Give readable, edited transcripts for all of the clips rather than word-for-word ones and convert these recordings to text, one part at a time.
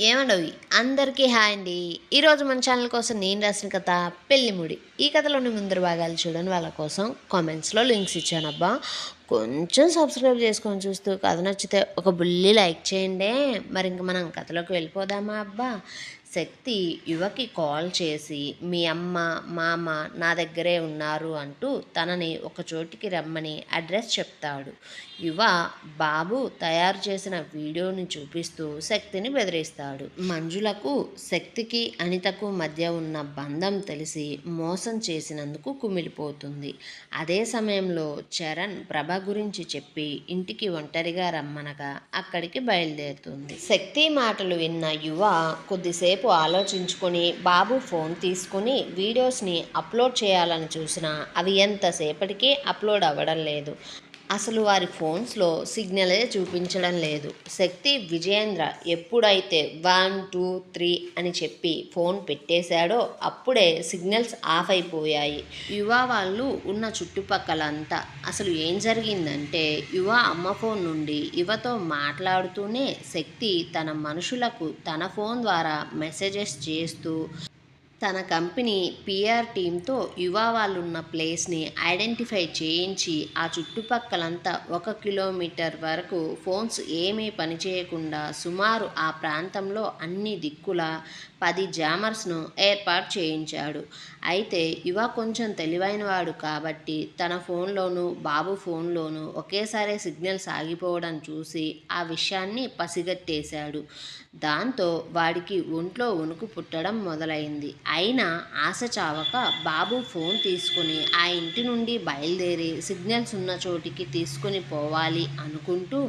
ఏమండవి అందరికీ హాయ్ అండి. ఈరోజు మన ఛానల్ కోసం నేను రాసిన కథ పెళ్ళిముడి. ఈ కథలోని ముందర భాగాలు చూడని వాళ్ళ కోసం కామెంట్స్లో లింక్స్ ఇచ్చానబ్బా. కొంచెం సబ్స్క్రైబ్ చేసుకొని చూస్తూ కథ నచ్చితే ఒక బుల్లి లైక్ చేయండి. మరి ఇంక మనం కథలోకి వెళ్ళిపోదామా అబ్బా. శక్తి యువకి కాల్ చేసి మీ అమ్మ మామ నా దగ్గరే ఉన్నారు అంటూ తనని ఒక చోటికి రమ్మని అడ్రస్ చెప్తాడు. యువ బాబు తయారు చేసిన వీడియోని చూపిస్తూ శక్తిని బెదిరిస్తాడు. మంజులకు శక్తికి అనితకు మధ్య ఉన్న బంధం తెలిసి మోసం చేసినందుకు కుమిలిపోతుంది. అదే సమయంలో చరణ్ ప్రభ గురించి చెప్పి ఇంటికి ఒంటరిగా రమ్మనగా అక్కడికి బయలుదేరుతుంది. శక్తి మాటలు విన్న యువ కొద్దిసేపు ఆలోచించుకొని బాబు ఫోన్ తీసుకుని వీడియోస్ని అప్లోడ్ చేయాలని చూసినా అవి ఎంతసేపటికి అప్లోడ్ అవ్వడం లేదు. అసలు వారి ఫోన్స్లో సిగ్నలే చూపించడం లేదు. శక్తి విజయేంద్ర ఎప్పుడైతే 1 2 3 అని చెప్పి ఫోన్ పెట్టేశాడో అప్పుడే సిగ్నల్స్ ఆఫ్ అయిపోయాయి. యువ వాళ్ళు ఉన్న చుట్టుపక్కలంతా అసలు ఏం జరిగిందంటే యువ అమ్మ ఫోన్ నుండి యువతో మాట్లాడుతూనే శక్తి తన మనుషులకు తన ఫోన్ ద్వారా మెసేజెస్ చేస్తూ తన కంపెనీ పిఆర్ టీంతో యువ వాళ్ళున్న ప్లేస్ని ఐడెంటిఫై చేయించి ఆ చుట్టుపక్కలంతా 1 కిలోమీటర్ వరకు ఫోన్స్ ఏమీ పనిచేయకుండా సుమారు ఆ ప్రాంతంలో అన్ని దిక్కులా 10 జామర్స్ను ఏర్పాటు చేయించాడు. అయితే యువ కొంచెం తెలివైనవాడు కాబట్టి తన ఫోన్లోనూ బాబు ఫోన్లోనూ ఒకేసారి సిగ్నల్స్ ఆగిపోవడం చూసి ఆ విషయాన్ని పసిగట్టేశాడు. దాంతో వాడికి ఒంట్లో వణుకు పుట్టడం మొదలైంది. అయినా ఆశ చావక బాబు ఫోన్ తీసుకుని ఆ ఇంటి నుండి బయలుదేరి సిగ్నల్స్ ఉన్న చోటికి తీసుకుని పోవాలి అనుకుంటూ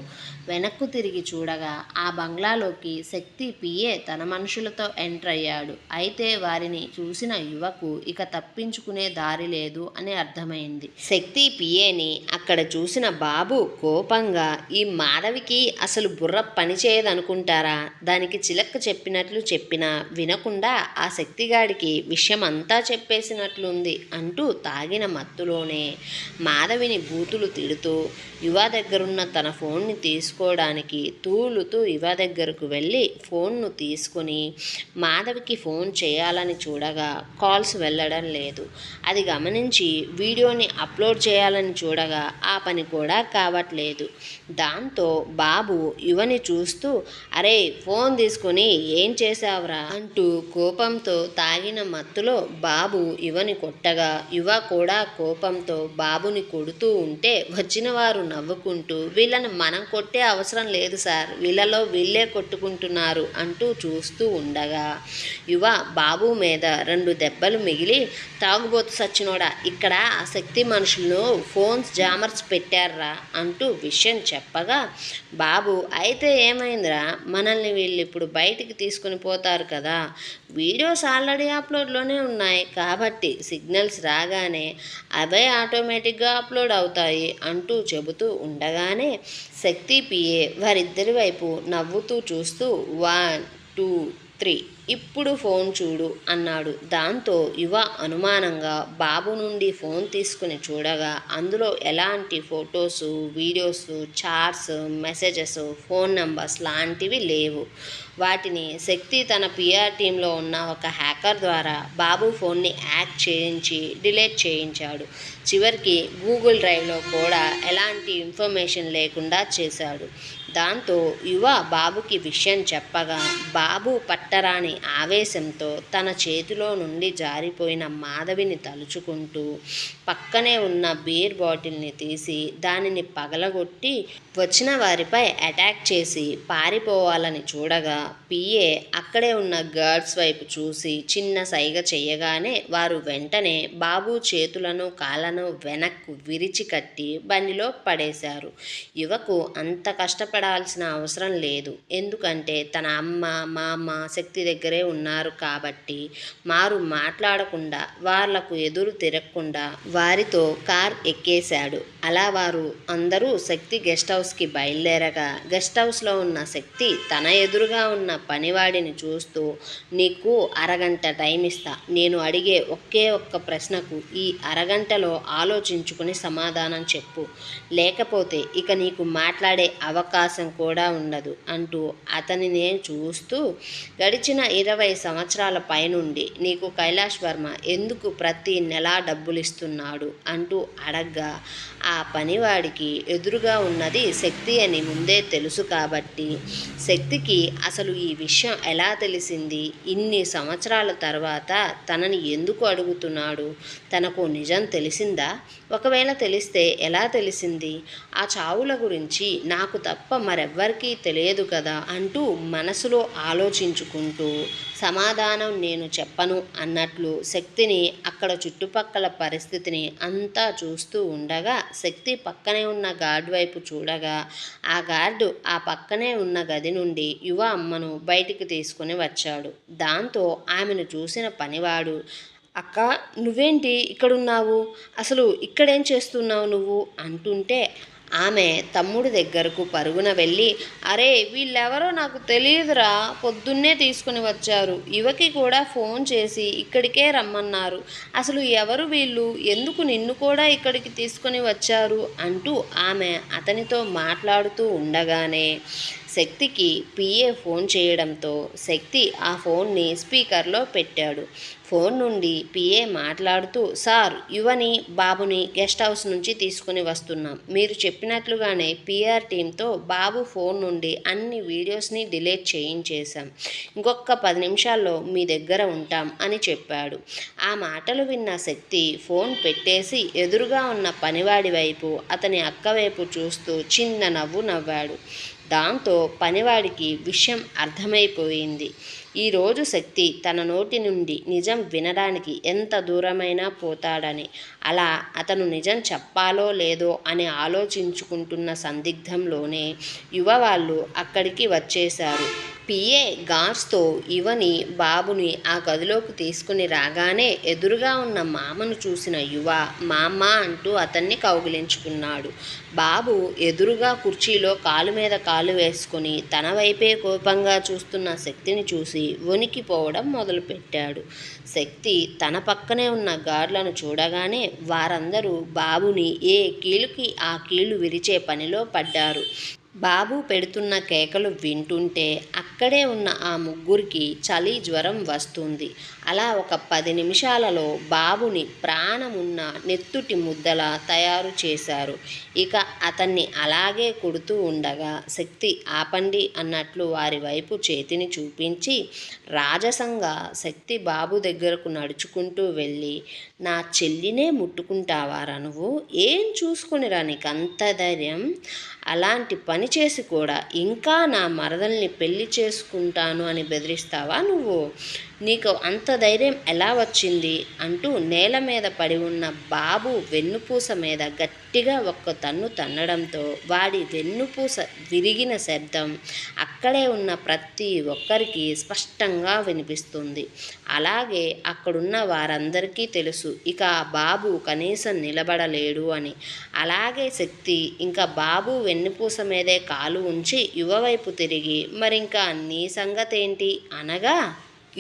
వెనక్కు తిరిగి చూడగా ఆ బంగ్లాలోకి శక్తి పిఏ తన మనుషులతో ఎంటర్ అయ్యాడు. అయితే వారిని చూసిన యువకు ఇక తప్పించుకునే దారి లేదు అని అర్థమైంది. శక్తి పిఏని అక్కడ చూసిన బాబు కోపంగా ఈ మాధవికి అసలు బుర్ర పనిచేయదనుకుంటారా, దానికి చిలక్క చెప్పినట్లు చెప్పినా వినకుండా ఆ శక్తిగాడికి విషయం అంతా చెప్పేసినట్లుంది అంటూ తాగిన మత్తులోనే మాధవిని బూతులు తిడుతూ యువ దగ్గరున్న తన ఫోన్ని తీసుకోవడానికి తూలుతూ యువ దగ్గరకు వెళ్ళి ఫోన్ను తీసుకుని మాధవికి ఫోన్ చేయాలని చూడగా కాల్స్ వెళ్ళడం లేదు. అది గమనించి వీడియోని అప్లోడ్ చేయాలని చూడగా ఆ పని కూడా కావట్లేదు. దాంతో బాబు యువని చూస్తూ అరే ఫోన్ తీసుకొని ఏం చేశావురా అంటూ కోపంతో తాగిన మత్తులో బాబు యువని కొట్టగా యువ కూడా కోపంతో బాబుని కొడుతూ ఉంటే వచ్చిన వారు నవ్వుకుంటూ వీళ్ళని మనం కొట్టే అవసరం లేదు సార్, వీళ్ళలో వీళ్ళే కొట్టుకుంటున్నారు అంటూ చూస్తూ ఉండగా యువ బాబు మీద 2 దెబ్బలు మిగిలి తాగుబోతు సచ్చినోడా ఇక్కడ ఆ శక్తి మనుషులను ఫోన్స్ జామర్స్ పెట్టారా అంటూ విషయం చెప్పగా బాబు అయితే ఏమైందిరా, మనల్ని వీళ్ళు ఇప్పుడు బయటికి తీసుకుని పోతారు కదా, వీడియోస్ ఆల్రెడీ అప్లోడ్లోనే ఉన్నాయి కాబట్టి సిగ్నల్స్ రాగానే అవే ఆటోమేటిక్గా అప్లోడ్ అవుతాయి అంటూ చెబుతూ ఉండగానే శక్తి పిఏ వారిద్దరి వైపు నవ్వుతూ చూస్తూ 1 2 3 ఇప్పుడు ఫోన్ చూడు అన్నాడు. దాంతో యువ అనుమానంగా బాబు నుండి ఫోన్ తీసుకుని చూడగా అందులో ఎలాంటి photos videos chats messages phone numbers లాంటివి లేవు. వాటిని శక్తి తన పిఆర్ టీంలో ఉన్న ఒక హ్యాకర్ ద్వారా బాబు ఫోన్ని హ్యాక్ చేయించి డిలీట్ చేయించాడు. చివరికి గూగుల్ డ్రైవ్లో కూడా ఎలాంటి ఇన్ఫర్మేషన్ లేకుండా చేశాడు. దాంతో యువ బాబుకి విషయం చెప్పగా బాబు పట్టరాని ఆవేశంతో తన చేతిలో నుండి జారిపోయిన మాధవిని తలుచుకుంటూ పక్కనే ఉన్న బీర్ బాటిల్ని తీసి దానిని పగలగొట్టి వచ్చిన వారిపై అటాక్ చేసి పారిపోవాలని చూడగా పిఏ అక్కడే ఉన్న గార్డ్స్ వైపు చూసి చిన్న సైగ చేయగానే వారు వెంటనే బాబు చేతులను కాళ్ళను వెనక్కు విరిచి కట్టి బండిలో పడేశారు. యువకు అంత కష్టపడాల్సిన అవసరం లేదు. ఎందుకంటే తన అమ్మ మామ శక్తి దగ్గరే ఉన్నారు కాబట్టి మారు మాట్లాడకుండా వాళ్లకు ఎదురు తిరగకుండా వారితో కార్ ఎక్కేశాడు. అలా వారు అందరూ శక్తి గెస్ట్ హౌస్కి బయలుదేరగా గెస్ట్ హౌస్లో ఉన్న శక్తి తన ఎదురుగా ఉన్న పనివాడిని చూస్తూ నీకు అరగంట టైం ఇస్తా, నేను అడిగే ఒకే ఒక్క ప్రశ్నకు ఈ అరగంటలో ఆలోచించుకుని సమాధానం చెప్పు, లేకపోతే ఇక నీకు మాట్లాడే అవకాశం అవకాశం కూడా ఉండదు అంటూ అతనినే చూస్తూ, గడిచిన 20 సంవత్సరాల పైనుండి నీకు కైలాష్ వర్మ ఎందుకు ప్రతి నెలా డబ్బులిస్తున్నాడు అంటూ అడగ్గా, ఆ పనివాడికి ఎదురుగా ఉన్నది శక్తి అని ముందే తెలుసు కాబట్టి, శక్తికి అసలు ఈ విషయం ఎలా తెలిసింది, ఇన్ని సంవత్సరాల తర్వాత తనని ఎందుకు అడుగుతున్నాడు, తనకు నిజం తెలిసిందా, ఒకవేళ తెలిస్తే ఎలా తెలిసింది, ఆ చావుల గురించి నాకు తప్ప మరెవ్వరికీ తెలియదు కదా అంటూ మనసులో ఆలోచించుకుంటూ, సమాధానం నేను చెప్పను అన్నట్లు శక్తిని అక్కడ చుట్టుపక్కల పరిస్థితిని అంతా చూస్తూ ఉండగా, శక్తి పక్కనే ఉన్న గార్డు వైపు చూడగా, ఆ గార్డు ఆ పక్కనే ఉన్న గది నుండి యువ అమ్మను బయటికి తీసుకుని వచ్చాడు. దాంతో ఆమెను చూసిన పనివాడు, అక్క, నువ్వేంటి ఇక్కడున్నావు, అసలు ఇక్కడేం చేస్తున్నావు నువ్వు అంటుంటే, ఆమె తమ్ముడి దగ్గరకు పరుగున వెళ్ళి, అరే వీళ్ళెవరో నాకు తెలియదురా, పొద్దున్నే తీసుకుని వచ్చారు, యువకి కూడా ఫోన్ చేసి ఇక్కడికే రమ్మన్నారు, అసలు ఎవరు వీళ్ళు, ఎందుకు నిన్ను కూడా ఇక్కడికి తీసుకొని వచ్చారు అంటూ ఆమె అతనితో మాట్లాడుతూ ఉండగానే శక్తికి పిఏ ఫోన్ చేయడంతో శక్తి ఆ ఫోన్ని స్పీకర్లో పెట్టాడు. ఫోన్ నుండి పిఏ మాట్లాడుతూ, సార్, యువని బాబుని గెస్ట్ హౌస్ నుంచి తీసుకుని వస్తున్నాం, మీరు చెప్పినట్లుగానే పిఆర్ టీంతో బాబు ఫోన్ నుండి అన్ని వీడియోస్ని డిలీట్ చేయించేశాం, ఇంకొక 10 నిమిషాల్లో మీ దగ్గర ఉంటాం అని చెప్పాడు. ఆ మాటలు విన్న శక్తి ఫోన్ పెట్టేసి ఎదురుగా ఉన్న పనివాడి వైపు, అతని అక్క వైపు చూస్తూ చిన్న నవ్వు నవ్వాడు. దాంతో పనివాడికి విషయం అర్థమైపోయింది. ఈరోజు శక్తి తన నోటి నుండి నిజం వినడానికి ఎంత దూరమైనా పోతాడని. అలా అతను నిజం చెప్పాలో లేదో అని ఆలోచించుకుంటున్న సందిగ్ధంలోనే యువ వాళ్ళు అక్కడికి వచ్చేశారు. పిఏ గార్డ్స్తో యువని బాబుని ఆ గదిలోకి తీసుకుని రాగానే ఎదురుగా ఉన్న మామను చూసిన యువ, మామ అంటూ అతన్ని కౌగిలించుకున్నాడు. బాబు ఎదురుగా కుర్చీలో కాలు మీద కాలు వేసుకుని తన వైపే కోపంగా చూస్తున్న శక్తిని చూసి వణికిపోవడం మొదలుపెట్టాడు. శక్తి తన పక్కనే ఉన్న గార్డులను చూడగానే వారందరూ బాబుని ఏ కీలుకి ఆ కీలు విరిచే పనిలో పడ్డారు. బాబు పెడుతున్న కేకలు వింటుంటే అక్కడే ఉన్న ఆ ముగ్గురికి చలి జ్వరం వస్తుంది. అలా ఒక 10 నిమిషాలలో బాబుని ప్రాణమున్న నెత్తుటి ముద్దలా తయారు చేశారు. ఇక అతన్ని అలాగే కొడుతూ ఉండగా శక్తి ఆపండి అన్నట్లు వారి వైపు చేతిని చూపించి, రాజసంగా శక్తి బాబు దగ్గరకు నడుచుకుంటూ వెళ్ళి, నా చెల్లినే ముట్టుకుంటావారా నువ్వు, ఏం చూసుకునిరా నీకంత ధైర్యం, అలాంటి పని చేసి కూడా ఇంకా నా మరదల్ని పెళ్లి చేసుకుంటాను అని బెదిరిస్తావా నువ్వు, నీకు అంత ధైర్యం ఎలా వచ్చింది అంటూ నేల మీద పడి ఉన్న బాబు వెన్నుపూస మీద గట్టిగా ఒక్క తన్ను తన్నడంతో వాడి వెన్నుపూస విరిగిన శబ్దం అక్కడే ఉన్న ప్రతి ఒక్కరికి స్పష్టంగా వినిపిస్తుంది. అలాగే అక్కడున్న వారందరికీ తెలుసు ఇక ఆ బాబు కనీసం నిలబడలేడు అని. అలాగే శక్తి ఇంకా బాబు వెన్నుపూస మీదే కాలు ఉంచి యువవైపు తిరిగి, మరింకా నీ సంగతేంటి అనగా,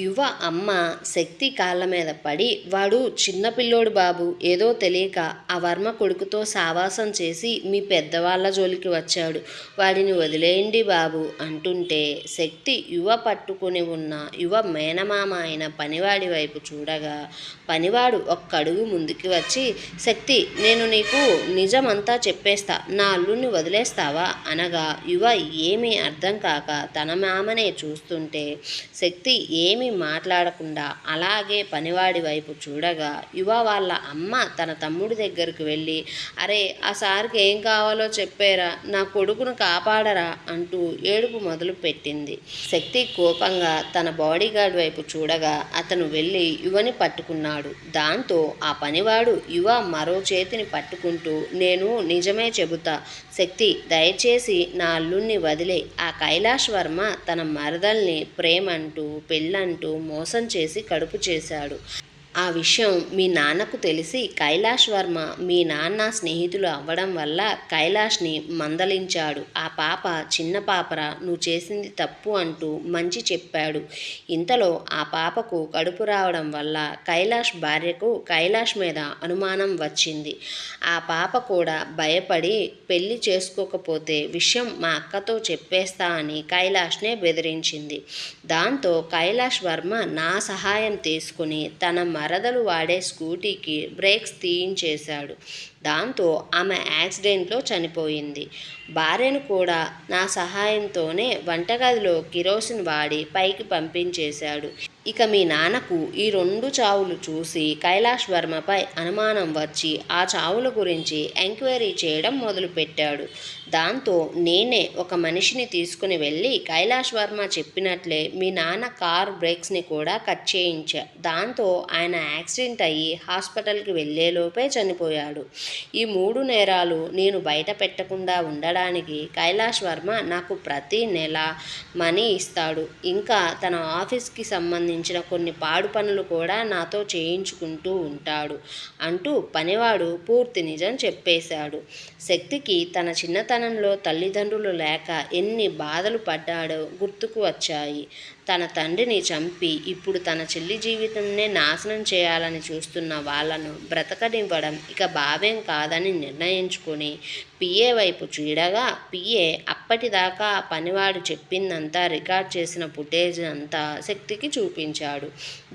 యువ అమ్మ శక్తి కాళ్ళ మీద పడి, వాడు చిన్నపిల్లోడు బాబు, ఏదో తెలియక ఆ వర్మ కొడుకుతో సావాసం చేసి మీ పెద్దవాళ్ళ జోలికి వచ్చాడు, వాడిని వదిలేయండి బాబు అంటుంటే శక్తి యువ పట్టుకుని ఉన్న యువ మేనమామ అయిన పనివాడి వైపు చూడగా, పనివాడు ఒక్క అడుగు ముందుకి వచ్చి, శక్తి, నేను నీకు నిజమంతా చెప్పేస్తా, నా అల్లుడిని వదిలేస్తావా అనగా, యువ ఏమీ అర్థం కాక తన మామనే చూస్తుంటే శక్తి ఏమీ మాట్లాడకుండా అలాగే పనివాడి వైపు చూడగా, యువ వాళ్ళ అమ్మ తన తమ్ముడి దగ్గరకు వెళ్ళి, అరే ఆ సార్కి ఏం కావాలో చెప్పేరా, నా కొడుకును కాపాడరా అంటూ ఏడుపు మొదలు పెట్టింది. శక్తి కోపంగా తన బాడీగార్డ్ వైపు చూడగా అతను వెళ్ళి యువని పట్టుకున్నాడు. దాంతో ఆ పనివాడు యువ మరో చేతిని పట్టుకుంటూ, నేను నిజమే చెబుతా శక్తి, దయచేసి నా అల్లుణ్ణి వదిలే, ఆ కైలాష్ వర్మ తన మరదల్ని ప్రేమంటూ పెళ్ళంటూ మోసం చేసి కడుపు చేశాడు, ఆ విషయం మీ నాన్నకు తెలిసి కైలాష్ వర్మ మీ నాన్న స్నేహితులు అవ్వడం వల్ల కైలాష్ని మందలించాడు. ఆ పాప చిన్న పాపరా, నువ్వు చేసింది తప్పు అంటూ మంచి చెప్పాడు. ఇంతలో ఆ పాపకు కడుపు రావడం వల్ల కైలాష్ భార్యకు కైలాష్ మీద అనుమానం వచ్చింది. ఆ పాప కూడా భయపడి పెళ్లి చేసుకోకపోతే విషయం మా అక్కతో చెప్పేస్తా అని కైలాష్నే బెదిరించింది. దాంతో కైలాష్ వర్మ నా సహాయం తీసుకుని తన మరదలు వాడే స్కూటీకి బ్రేక్స్ తీయించేశాడు. దాంతో ఆమె యాక్సిడెంట్లో చనిపోయింది. భార్యను కూడా నా సహాయంతోనే వంటగదిలో కిరోసిన్ వాడి పైకి పంపించేశాడు. ఇక మీ నాన్నకు ఈ 2 చావులు చూసి కైలాష్ వర్మపై అనుమానం వచ్చి ఆ చావుల గురించి ఎంక్వైరీ చేయడం మొదలుపెట్టాడు. దాంతో నేనే ఒక మనిషిని తీసుకుని వెళ్ళి కైలాష్ వర్మ చెప్పినట్లే మీ నాన్న కార్ బ్రేక్స్ని కూడా కట్ చేయించా. దాంతో ఆయన యాక్సిడెంట్ అయ్యి హాస్పిటల్కి వెళ్ళేలోపే చనిపోయాడు. ఈ 3 నేరాలు నేను బయట పెట్టకుండా ఉండడానికి కైలాష్ వర్మ నాకు ప్రతి నెల మనీ ఇస్తాడు. ఇంకా తన ఆఫీస్కి సంబంధించిన కొన్ని పాడు పనులు కూడా నాతో చేయించుకుంటూ ఉంటాడు అంటూ పనివాడు పూర్తి నిజం చెప్పేశాడు. శక్తికి తన చిన్నతనంలో తల్లిదండ్రులు లేక ఎన్ని బాధలు పడ్డాడో గుర్తుకు వచ్చాయి. తన తండ్రిని చంపి ఇప్పుడు తన చెల్లి జీవితంనే నాశనం చేయాలని చూస్తున్న వాళ్లను బ్రతకనివ్వడం ఇక భావ్యం కాదని నిర్ణయించుకొని పిఏ వైపు చూడగా పిఏ అప్పటిదాకా పనివాడు చెప్పిందంతా రికార్డ్ చేసిన ఫుటేజ్ అంతా శక్తికి చూపించాడు.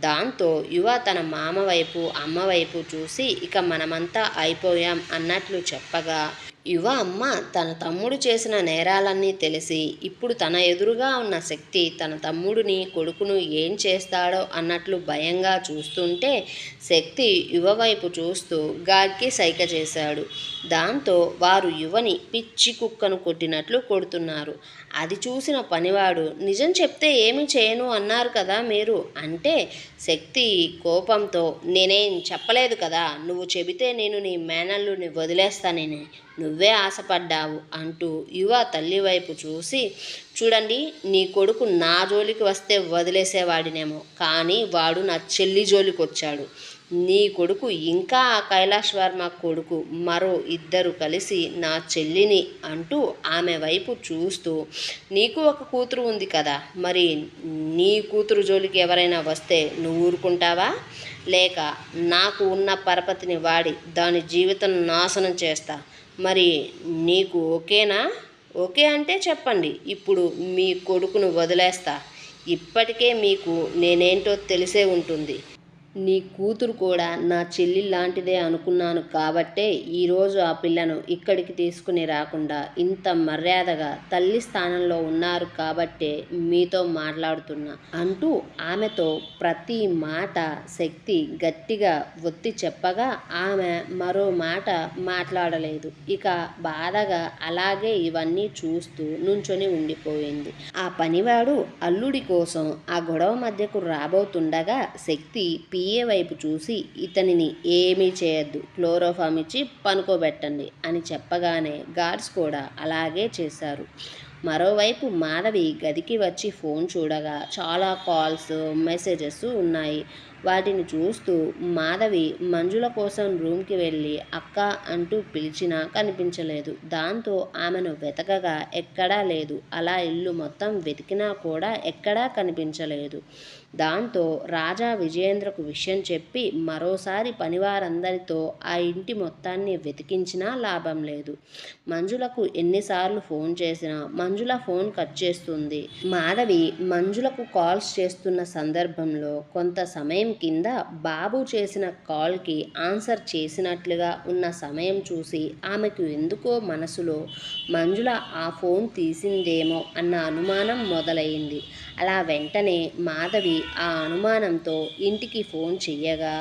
దాంతో యువ తన మామ వైపు అమ్మ వైపు చూసి ఇక మనమంతా అయిపోయాం అన్నట్లు చెప్పగా యువ అమ్మ తన తమ్ముడు చేసిన నేరాలన్నీ తెలిసి ఇప్పుడు తన ఎదురుగా ఉన్న శక్తి తన తమ్ముడిని కొడుకును ఏం చేస్తాడో అన్నట్లు భయంగా చూస్తుంటే శక్తి యువ వైపు చూస్తూ గాడ్కి సైగ చేశాడు. దాంతో వారు యువని పిచ్చి కుక్కను కొట్టినట్లు కొడుతున్నారు. అది చూసిన పనివాడు నిజం చెప్తే ఏమి చేయను అన్నారు కదా మీరు అంటే శక్తి కోపంతో నేనేం చెప్పలేదు కదా, నువ్వు చెబితే నేను నీ మేనల్లుని వదిలేస్తానని నువ్వే ఆశపడ్డావు అంటూ యువ తల్లి వైపు చూసి చూడండి, నీ కొడుకు నా జోలికి వస్తే వదిలేసేవాడినేమో, కానీ వాడు నా చెల్లి జోలికి వచ్చాడు. నీ కొడుకు ఇంకా ఆ కైలాష్ వర్మ కొడుకు మరో 2 కలిసి నా చెల్లిని అంటూ ఆమె వైపు చూస్తూ నీకు ఒక కూతురు ఉంది కదా, మరి నీ కూతురు జోలికి ఎవరైనా వస్తే నువ్వు ఊరుకుంటావా? లేక నాకు ఉన్న పరపతిని వాడి దాని జీవితం నాశనం చేస్తా, మరి నీకు ఓకేనా? ఓకే అంటే చెప్పండి, ఇప్పుడు మీ కొడుకును వదిలేస్తా. ఇప్పటికే మీకు నేనేంటో తెలిసే ఉంటుంది. నీ కూతురు కూడా నా చెల్లి లాంటిదే అనుకున్నాను కాబట్టే ఈరోజు ఆ పిల్లను ఇక్కడికి తీసుకుని రాకుండా ఇంత మర్యాదగా తల్లి స్థానంలో ఉన్నారు కాబట్టే మీతో మాట్లాడుతున్నా అంటూ ఆమెతో ప్రతి మాట శక్తి గట్టిగా ఒత్తి చెప్పగా ఆమె మరో మాట మాట్లాడలేదు. ఇక బాధగా అలాగే ఇవన్నీ చూస్తూ నుంచొని ఉండిపోయింది. ఆ పనివాడు అల్లుడి కోసం ఆ గొడవ మధ్యకు రాబోతుండగా శక్తి పిఏ వైపు చూసి ఇతనిని ఏమీ చేయొద్దు, క్లోరోఫామ్ ఇచ్చి పనుకోబెట్టండి అని చెప్పగానే గార్డ్స్ కూడా అలాగే చేశారు. మరోవైపు మాధవి గదికి వచ్చి ఫోన్ చూడగా చాలా కాల్స్ మెసేజెస్ ఉన్నాయి. వాటిని చూస్తూ మాధవి మంజుల కోసం రూమ్కి వెళ్ళి అక్క అంటూ పిలిచినా కనిపించలేదు. దాంతో ఆమెను వెతకగా ఎక్కడా లేదు. అలా ఇల్లు మొత్తం వెతికినా కూడా ఎక్కడా కనిపించలేదు. దాంతో రాజా విజయేంద్రకు విషయం చెప్పి మరోసారి పనివారందరితో ఆ ఇంటి మొత్తాన్ని వెతికించినా లాభం లేదు. మంజులకు ఎన్నిసార్లు ఫోన్ చేసినా మంజుల ఫోన్ కట్ చేస్తుంది. మాధవి మంజులకు కాల్స్ చేస్తున్న సందర్భంలో కొంత సమయం కింద బాబు చేసిన కాల్కి ఆన్సర్ చేసినట్లుగా ఉన్న సమయం చూసి ఆమెకు ఎందుకో మనసులో మంజుల ఆ ఫోన్ తీసిందేమో అన్న అనుమానం మొదలైంది. అలా వెంటనే మాధవి ఆ అనుమానంతో ఇంటికి ఫోన్ చెయ్యగా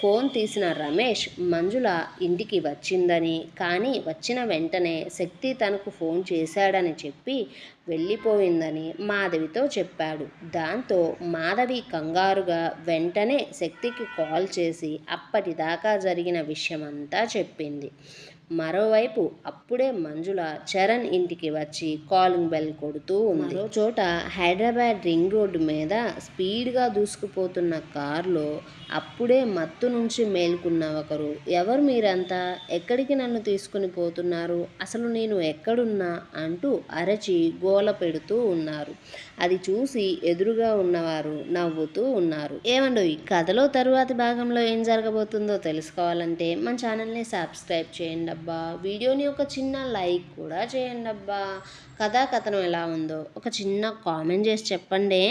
ఫోన్ తీసిన రమేష్ మంజుల ఇంటికి వచ్చిందని, కానీ వచ్చిన వెంటనే శక్తి తనకు ఫోన్ చేశాడని చెప్పి వెళ్ళిపోయిందని మాధవితో చెప్పాడు. దాంతో మాధవి కంగారుగా వెంటనే శక్తికి కాల్ చేసి అప్పటిదాకా జరిగిన విషయమంతా చెప్పింది. మరోవైపు అప్పుడే మంజుల చరణ్ ఇంటికి వచ్చి కాలింగ్ బెల్ కొడుతూ ఉంది. మరో చోట హైదరాబాద్ రింగ్ రోడ్డు మీద స్పీడ్గా దూసుకుపోతున్న కారులో అప్పుడే మత్తు నుంచి మేల్కున్న ఒకరు, ఎవరు మీరంతా, ఎక్కడికి నన్ను తీసుకుని పోతున్నారు, అసలు నేను ఎక్కడున్నా అంటూ అరచి గోల పెడుతూ ఉన్నారు. అది చూసి ఎదురుగా ఉన్నవారు నవ్వుతూ ఉన్నారు. ఏమండోయ్, కథలో తరువాతి భాగంలో ఏం జరగబోతుందో తెలుసుకోవాలంటే మన ఛానల్ని సబ్స్క్రైబ్ చేయండి అబ్బా. వీడియోని ఒక చిన్న లైక్ కూడా చేయండి అబ్బా. కథాకథనం ఎలా ఉందో ఒక చిన్న కామెంట్ చేసి చెప్పండి.